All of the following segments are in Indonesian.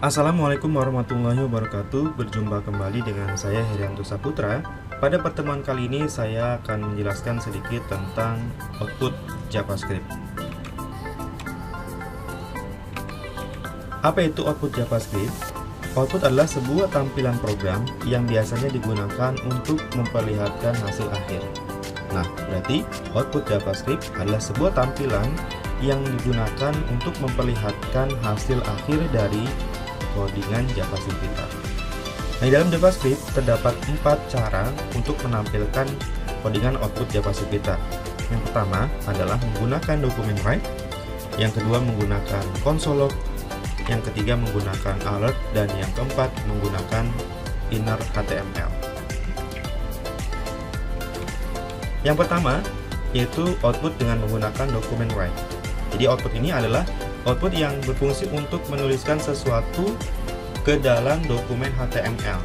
Assalamualaikum warahmatullahi wabarakatuh. Berjumpa kembali dengan saya Herianto Saputra. Pada pertemuan kali ini saya akan menjelaskan sedikit tentang output JavaScript. Apa itu output JavaScript? Output adalah sebuah tampilan program yang biasanya digunakan untuk memperlihatkan hasil akhir. Nah, berarti output JavaScript adalah sebuah tampilan yang digunakan untuk memperlihatkan hasil akhir dari codingan JavaScript kita. Nah, di dalam JavaScript terdapat 4 cara untuk menampilkan codingan output JavaScript kita. Yang pertama adalah menggunakan dokumen write, yang kedua menggunakan console log, yang ketiga menggunakan alert, dan yang keempat menggunakan inner HTML. Yang pertama yaitu output dengan menggunakan dokumen write. Jadi output ini adalah output yang berfungsi untuk menuliskan sesuatu ke dalam dokumen HTML.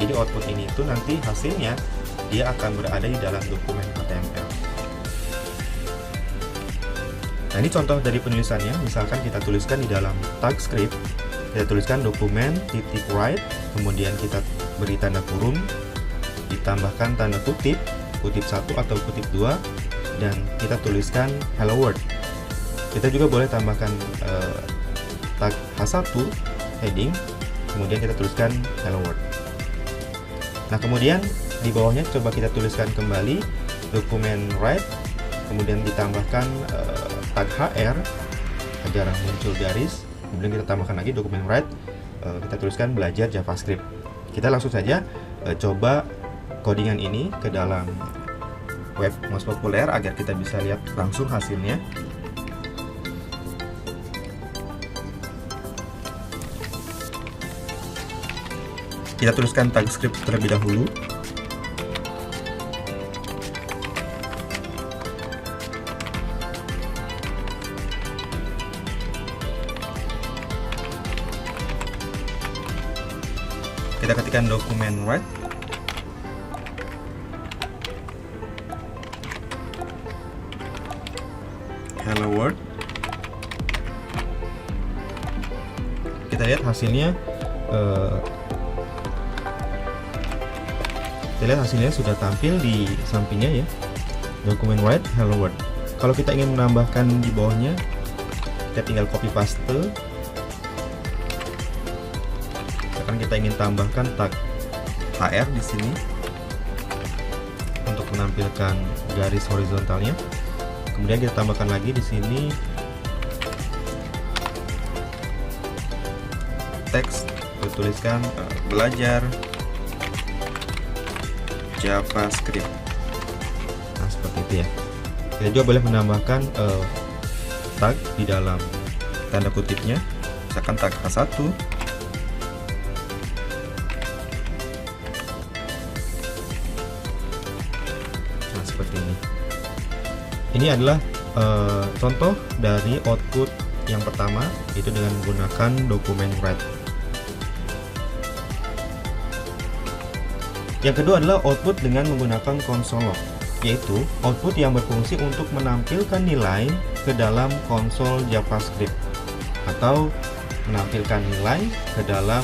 Jadi output ini itu nanti hasilnya dia akan berada di dalam dokumen HTML. Nah, ini contoh dari penulisannya. Misalkan kita tuliskan di dalam tag script, kita tuliskan dokumen titik write, kemudian kita beri tanda kurung, ditambahkan tanda kutip, kutip 1 atau kutip 2, dan kita tuliskan hello world. Kita juga boleh tambahkan tag H1 heading, kemudian kita tuliskan hello world. Nah, kemudian di bawahnya coba kita tuliskan kembali dokumen write, kemudian ditambahkan tag HR agar muncul garis, kemudian kita tambahkan lagi dokumen write, kita tuliskan belajar JavaScript. Kita langsung saja coba codingan ini ke dalam web most populer agar kita bisa lihat langsung hasilnya. Kita tuliskan tag script terlebih dahulu. Kita ketikkan dokumen write. Hello world. Kita lihat hasilnya. Kita lihat hasilnya sudah tampil di sampingnya ya, dokumen write hello world. Kalau kita ingin menambahkan di bawahnya, kita tinggal copy paste. Misalkan kita ingin tambahkan tag HR di sini untuk menampilkan garis horizontalnya. Kemudian kita tambahkan lagi di sini teks, kita tuliskan belajar JavaScript. Nah, seperti itu ya. Kita juga boleh menambahkan tag di dalam tanda kutipnya, misalkan tag H1. Nah, seperti ini. Ini adalah contoh dari output yang pertama, itu dengan menggunakan dokumen write. Yang kedua adalah output dengan menggunakan console log, yaitu output yang berfungsi untuk menampilkan nilai ke dalam konsol JavaScript atau menampilkan nilai ke dalam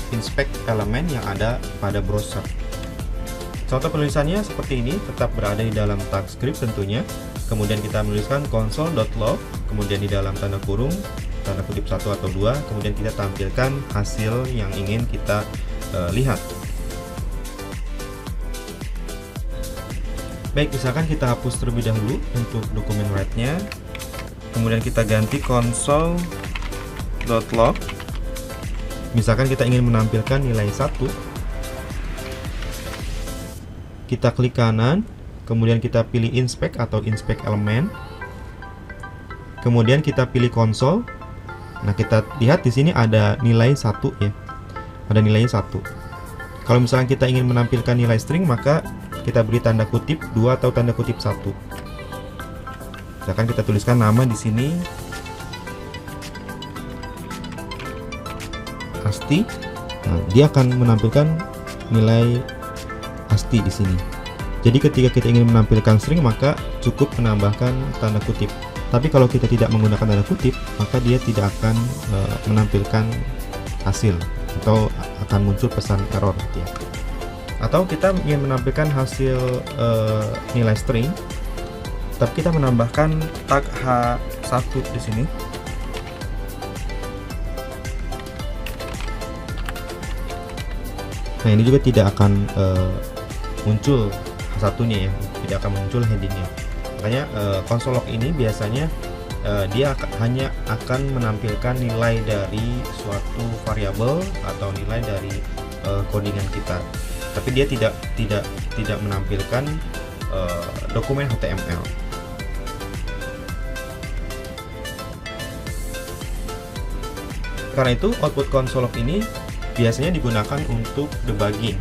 inspect elemen yang ada pada browser. Contoh penulisannya seperti ini, tetap berada di dalam tag script tentunya. Kemudian kita menuliskan console.log, kemudian di dalam tanda kurung, tanda kutip 1 atau 2, kemudian kita tampilkan hasil yang ingin kita lihat. Baik, misalkan kita hapus terlebih dahulu untuk dokumen write-nya, kemudian kita ganti console.log. Misalkan kita ingin menampilkan nilai 1, kita klik kanan, kemudian kita pilih inspect atau inspect elemen, kemudian kita pilih console. Nah, kita lihat di sini ada nilai 1 ya, ada nilainya 1. Kalau misalkan kita ingin menampilkan nilai string, maka kita beri tanda kutip 2 atau tanda kutip 1. Misalkan kita tuliskan nama di sini ASCII. Nah, dia akan menampilkan nilai ASCII di sini. Jadi ketika kita ingin menampilkan string, maka cukup menambahkan tanda kutip. Tapi kalau kita tidak menggunakan tanda kutip, maka dia tidak akan menampilkan hasil atau akan muncul pesan error gitu ya. Atau kita ingin menampilkan hasil nilai string, tapi kita menambahkan tag H1 di sini. Nah, ini juga tidak akan muncul H1-nya ya, tidak akan muncul headingnya. Makanya console log ini biasanya dia hanya akan menampilkan nilai dari suatu variabel atau nilai dari codingan kita, tapi dia tidak menampilkan dokumen HTML. Karena itu output console log ini biasanya digunakan untuk debugging,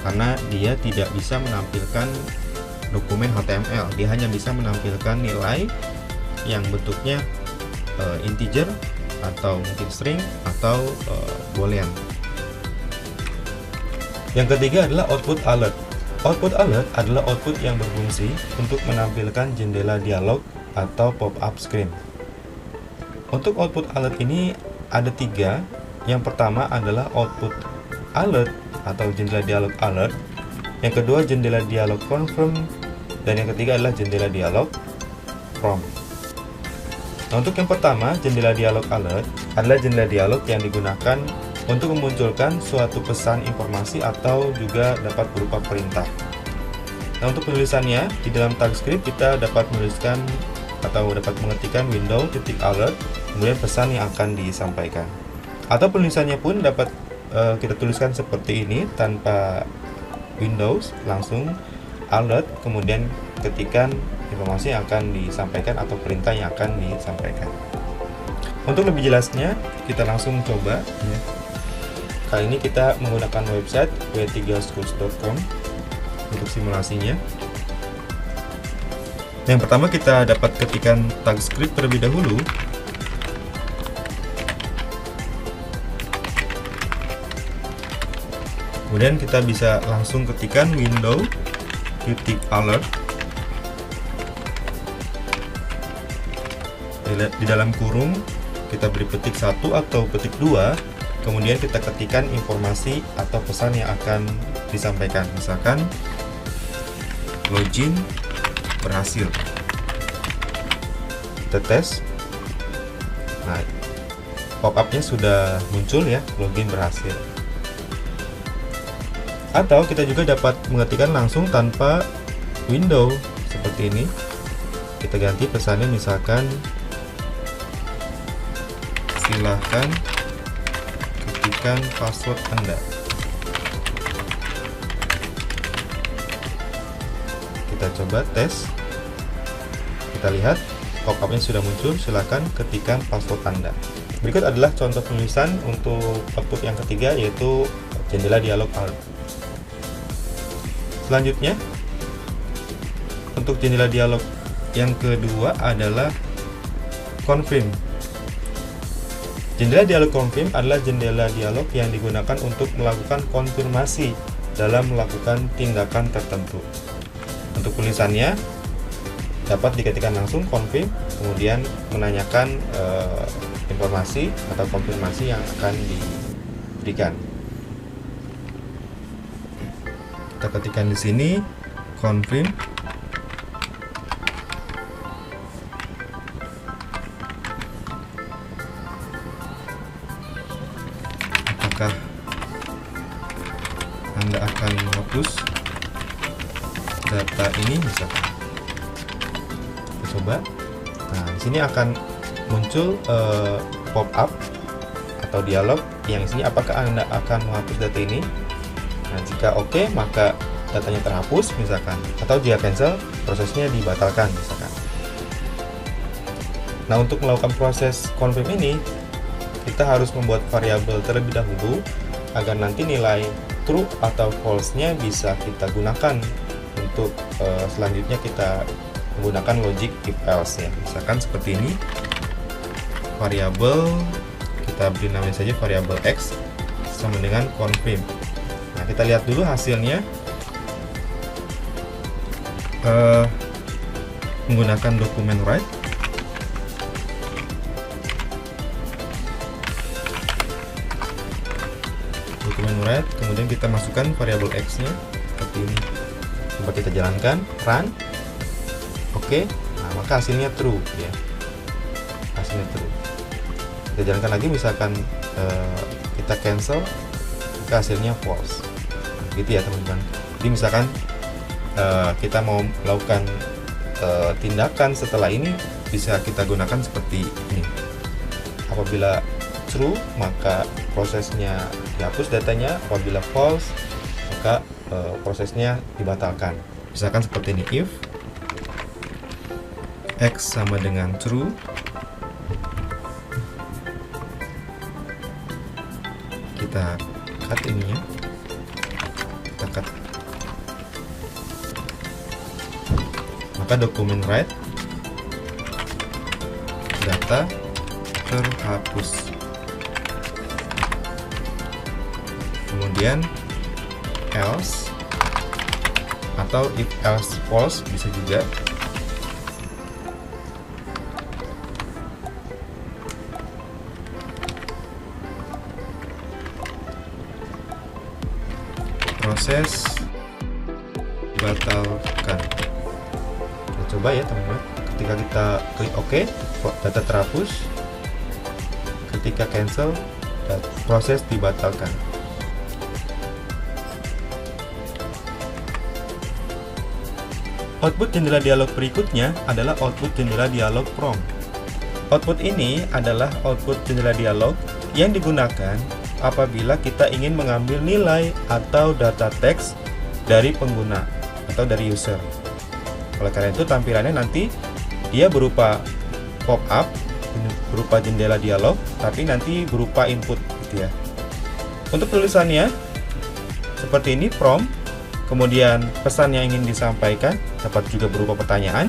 karena dia tidak bisa menampilkan dokumen HTML, dia hanya bisa menampilkan nilai yang bentuknya integer atau mungkin string atau boolean. Yang ketiga adalah output alert. Output alert adalah output yang berfungsi untuk menampilkan jendela dialog atau pop-up screen. Untuk output alert ini ada 3. Yang pertama adalah output alert atau jendela dialog alert. Yang kedua jendela dialog confirm, dan yang ketiga adalah jendela dialog from. Nah, untuk yang pertama, jendela dialog alert adalah jendela dialog yang digunakan untuk memunculkan suatu pesan informasi atau juga dapat berupa perintah. Nah, untuk penulisannya di dalam TypeScript kita dapat menuliskan atau dapat mengetikkan window.alert, kemudian pesan yang akan disampaikan. Atau penulisannya pun dapat kita tuliskan seperti ini tanpa Windows, langsung alert, kemudian ketikan informasi yang akan disampaikan atau perintah yang akan disampaikan. Untuk lebih jelasnya kita langsung coba ya. Kali ini kita menggunakan website w3schools.com untuk simulasinya. Yang pertama kita dapat ketikan TypeScript terlebih dahulu. Kemudian kita bisa langsung ketikkan window.alert. Di dalam kurung kita beri petik 1 atau petik 2, kemudian kita ketikkan informasi atau pesan yang akan disampaikan. Misalkan login berhasil. Kita tes. Nah, pop-up-nya sudah muncul ya, login berhasil. Atau kita juga dapat mengetikkan langsung tanpa window seperti ini. Kita ganti pesannya, misalkan silahkan ketikkan password Anda. Kita coba tes. Kita lihat pop-up-nya sudah muncul, silahkan ketikkan password Anda. Berikut adalah contoh penulisan untuk output yang ketiga, yaitu jendela dialog alert. Selanjutnya, untuk jendela dialog yang kedua adalah confirm. Jendela dialog confirm adalah jendela dialog yang digunakan untuk melakukan konfirmasi dalam melakukan tindakan tertentu. Untuk tulisannya dapat diketikkan langsung confirm, kemudian menanyakan informasi atau konfirmasi yang akan diberikan. Kita ketikkan di sini confirm. Apakah Anda akan menghapus data ini misalkan? Kita coba. Nah, di sini akan muncul pop-up atau dialog yang sini, apakah Anda akan menghapus data ini? Nah, jika oke, maka datanya terhapus misalkan, atau jika cancel, prosesnya dibatalkan misalkan. Nah, untuk melakukan proses confirm ini, kita harus membuat variabel terlebih dahulu agar nanti nilai true atau false-nya bisa kita gunakan untuk selanjutnya kita menggunakan logic if else ya. Misalkan seperti ini, variabel kita beri namanya saja variabel x sama dengan confirm. Nah, kita lihat dulu hasilnya. Menggunakan dokumen write, dokumen write, kemudian kita masukkan variabel x nya seperti ini. Coba kita jalankan, run. Oke, nah maka hasilnya true ya, hasilnya true. Kita jalankan lagi, misalkan kita cancel, maka hasilnya false. Gitu ya teman-teman. Jadi misalkan kita mau melakukan tindakan setelah ini, bisa kita gunakan seperti ini. Apabila true, maka prosesnya dihapus datanya. Apabila false, maka prosesnya dibatalkan. Misalkan seperti ini, if x sama dengan true, kita cut ini ya, kita cut, maka dokumen write data terhapus. Kemudian else atau if else false bisa juga. Proses batalkan. Kita coba ya teman-teman. Ketika kita klik OK, data terhapus. Ketika cancel, proses dibatalkan. Output jendela dialog berikutnya adalah output jendela dialog prompt. Output ini adalah output jendela dialog yang digunakan apabila kita ingin mengambil nilai atau data teks dari pengguna atau dari user. Oleh karena itu tampilannya nanti dia berupa pop-up, berupa jendela dialog, tapi nanti berupa input gitu ya. Untuk tulisannya seperti ini, prompt, kemudian pesan yang ingin disampaikan, dapat juga berupa pertanyaan,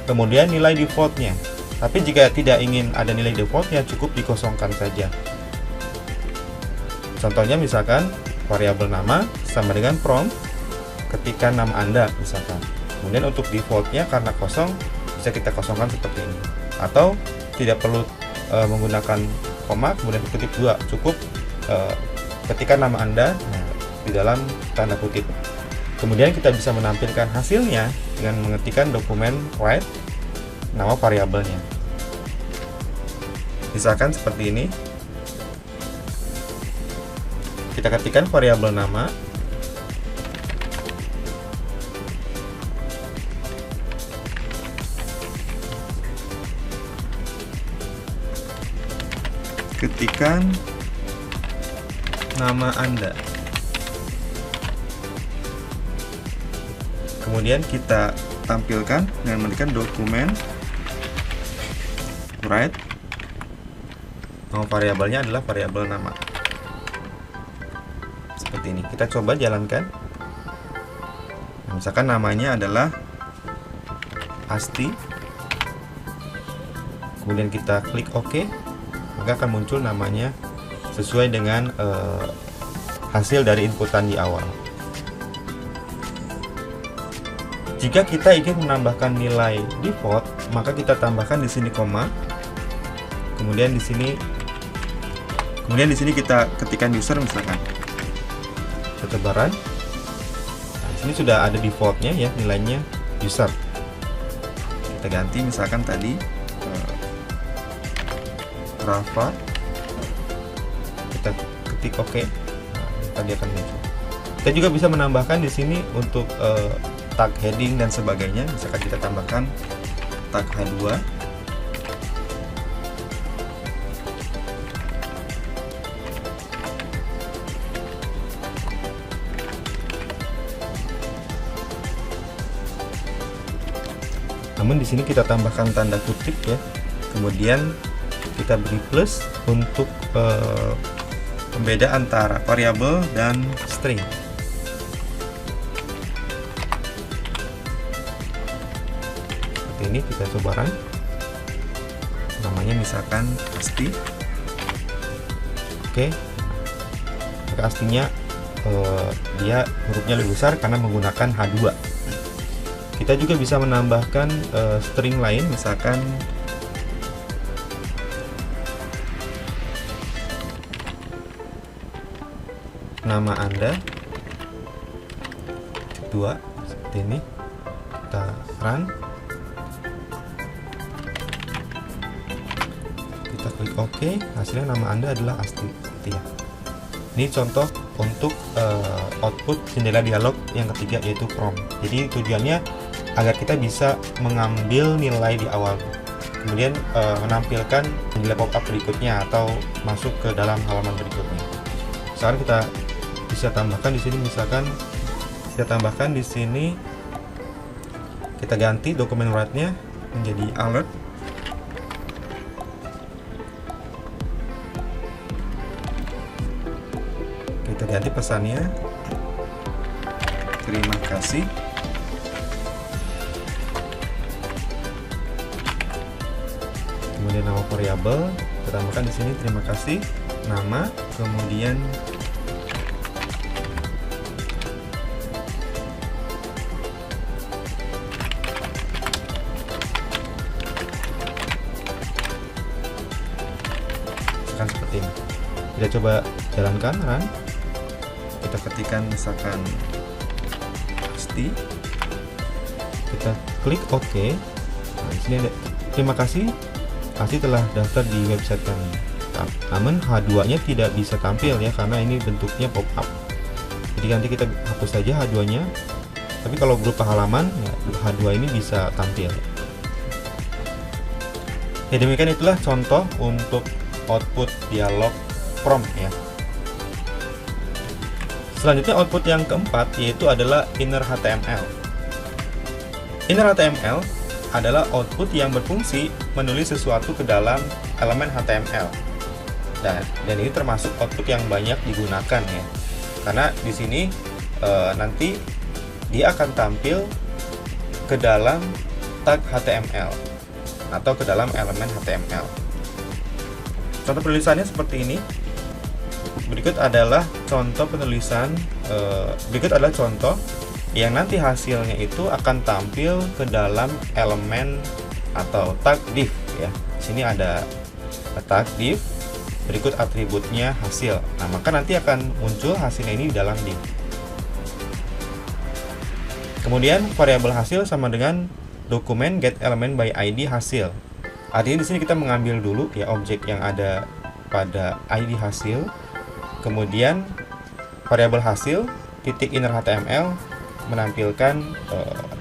kemudian nilai defaultnya. Tapi jika tidak ingin ada nilai defaultnya, cukup dikosongkan saja. Contohnya misalkan variabel nama sama dengan prompt ketika nama Anda misalkan. Kemudian untuk defaultnya karena kosong, bisa kita kosongkan seperti ini. Atau tidak perlu menggunakan koma kemudian kutip dua, cukup ketika nama Anda di dalam tanda kutip. Kemudian kita bisa menampilkan hasilnya dengan mengetikkan dokumen write nama variabelnya. Misalkan seperti ini. Kita ketikkan variabel nama. Ketikkan nama Anda. Kemudian kita tampilkan dengan mengetikkan dokumen write. Nama variabelnya adalah variabel nama. Seperti ini. Kita coba jalankan. Misalkan namanya adalah Asti. Kemudian kita klik OK, maka akan muncul namanya sesuai dengan hasil dari inputan di awal. Jika kita ingin menambahkan nilai default, maka kita tambahkan di sini koma. Kemudian di sini kita ketikkan user misalkan. Coba run. Nah, sini sudah ada defaultnya ya, nilainya user. Kita ganti misalkan tadi Rafa. Kita ketik OK. Nah, tadi akan muncul. Kita juga bisa menambahkan di sini untuk tag heading dan sebagainya. Misalkan kita tambahkan tag H2. Namun di sini kita tambahkan tanda kutip ya. Kemudian kita beri plus untuk pembeda antara variabel dan string. Seperti ini kita coba run. Namanya misalkan Asti. Oke. Maka Astinya dia hurufnya lebih besar karena menggunakan H2. Kita juga bisa menambahkan string lain, misalkan nama Anda, kedua seperti ini, kita run, kita klik OK, hasilnya nama Anda adalah Asti seperti ya. Ini contoh untuk output jendela dialog yang ketiga, yaitu prompt. Jadi tujuannya agar kita bisa mengambil nilai di awal, kemudian menampilkan jendela pop-up berikutnya atau masuk ke dalam halaman berikutnya. Sekarang kita bisa tambahkan di sini, misalkan kita tambahkan di sini, kita ganti dokumen write-nya menjadi alert. Kita ganti pesannya, terima kasih. Kemudian nama variabel kita tambahkan di sini, terima kasih, nama, kemudian seperti ini. Kita coba jalankan, run. Kita ketikkan misalkan Asti, kita klik OK. Nah, di sini ada terima kasih, Asti telah daftar di website kami. Namun H2-nya tidak bisa tampil ya, karena ini bentuknya pop-up. Jadi nanti kita hapus saja H2-nya. Tapi kalau berupa halaman, ya, H2 ini bisa tampil. Ya, demikian itulah contoh untuk output dialog prompt ya. Selanjutnya output yang keempat yaitu adalah inner HTML. Inner HTML adalah output yang berfungsi menulis sesuatu ke dalam elemen HTML. Dan ini termasuk output yang banyak digunakan ya. Karena di sini nanti dia akan tampil ke dalam tag HTML atau ke dalam elemen HTML. Contoh penulisannya seperti ini. Berikut adalah contoh penulisan, berikut adalah contoh yang nanti hasilnya itu akan tampil ke dalam elemen atau tag div ya. Di sini ada tag div, berikut atributnya hasil. Nah, maka nanti akan muncul hasilnya ini di dalam div. Kemudian variabel hasil sama dengan dokumen get element by ID hasil. Artinya di sini kita mengambil dulu ya objek yang ada pada ID hasil. Kemudian variabel hasil titik inner HTML menampilkan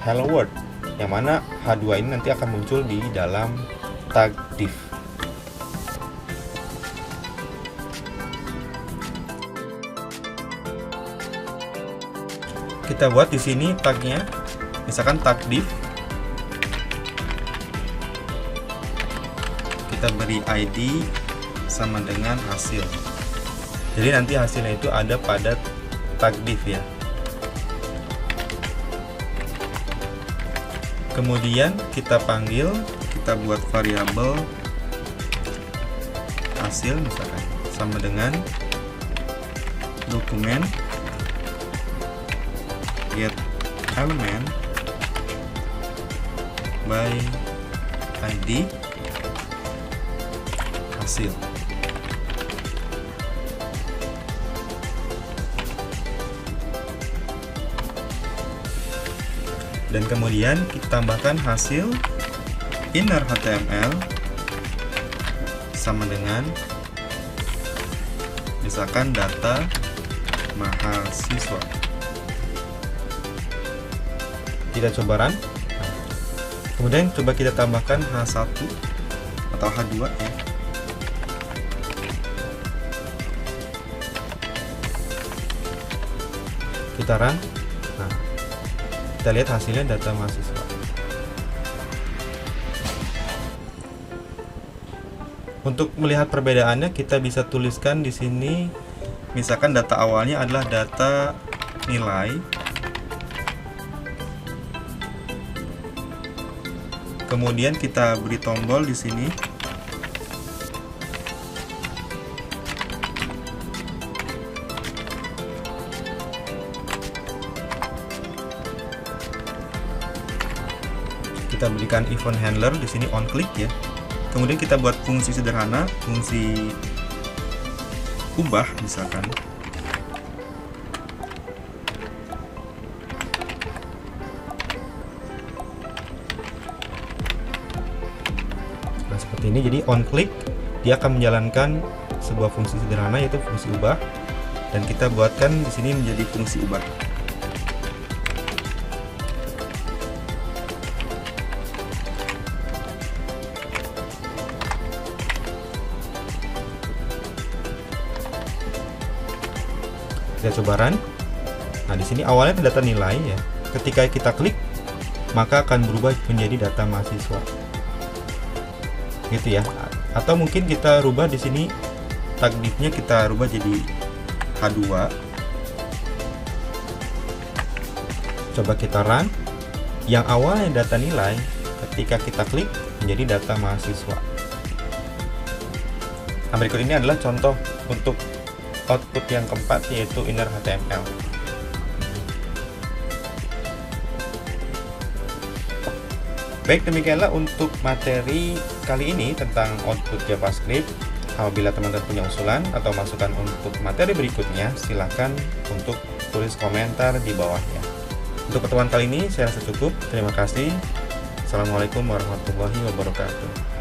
hello world, yang mana H2 ini nanti akan muncul di dalam tag div. Kita buat di sini tagnya, misalkan tag div. Kita beri ID sama dengan hasil. Jadi nanti hasilnya itu ada pada tag div ya. Kemudian kita panggil, kita buat variabel hasil misalkan sama dengan dokumen get element by ID hasil. Dan kemudian kita tambahkan hasil inner HTML sama dengan misalkan data mahasiswa. Kita coba run. Kemudian coba kita tambahkan H1 atau H2 ya. Kita run. Nah, kita lihat hasilnya data mahasiswa. Untuk melihat perbedaannya, kita bisa tuliskan di sini, misalkan data awalnya adalah data nilai, kemudian kita beri tombol di sini, kita berikan event handler di sini on click ya. Kemudian kita buat fungsi sederhana, fungsi ubah misalkan. seperti ini. Jadi on click dia akan menjalankan sebuah fungsi sederhana, yaitu fungsi ubah, dan kita buatkan di sini menjadi fungsi ubah. Kita coba run. Nah, di sini awalnya data nilai ya. Ketika kita klik, maka akan berubah menjadi data mahasiswa. Gitu ya. Atau mungkin kita rubah di sini tag div-nya, kita rubah jadi H2. Coba kita run. Yang awalnya data nilai, ketika kita klik menjadi data mahasiswa. Nah, berikut ini adalah contoh untuk output yang keempat, yaitu inner HTML. Baik, demikianlah untuk materi kali ini tentang output JavaScript. Apabila teman-teman punya usulan atau masukan untuk materi berikutnya, silakan untuk tulis komentar di bawahnya. Untuk pertemuan kali ini saya rasa cukup. Terima kasih. Assalamualaikum warahmatullahi wabarakatuh.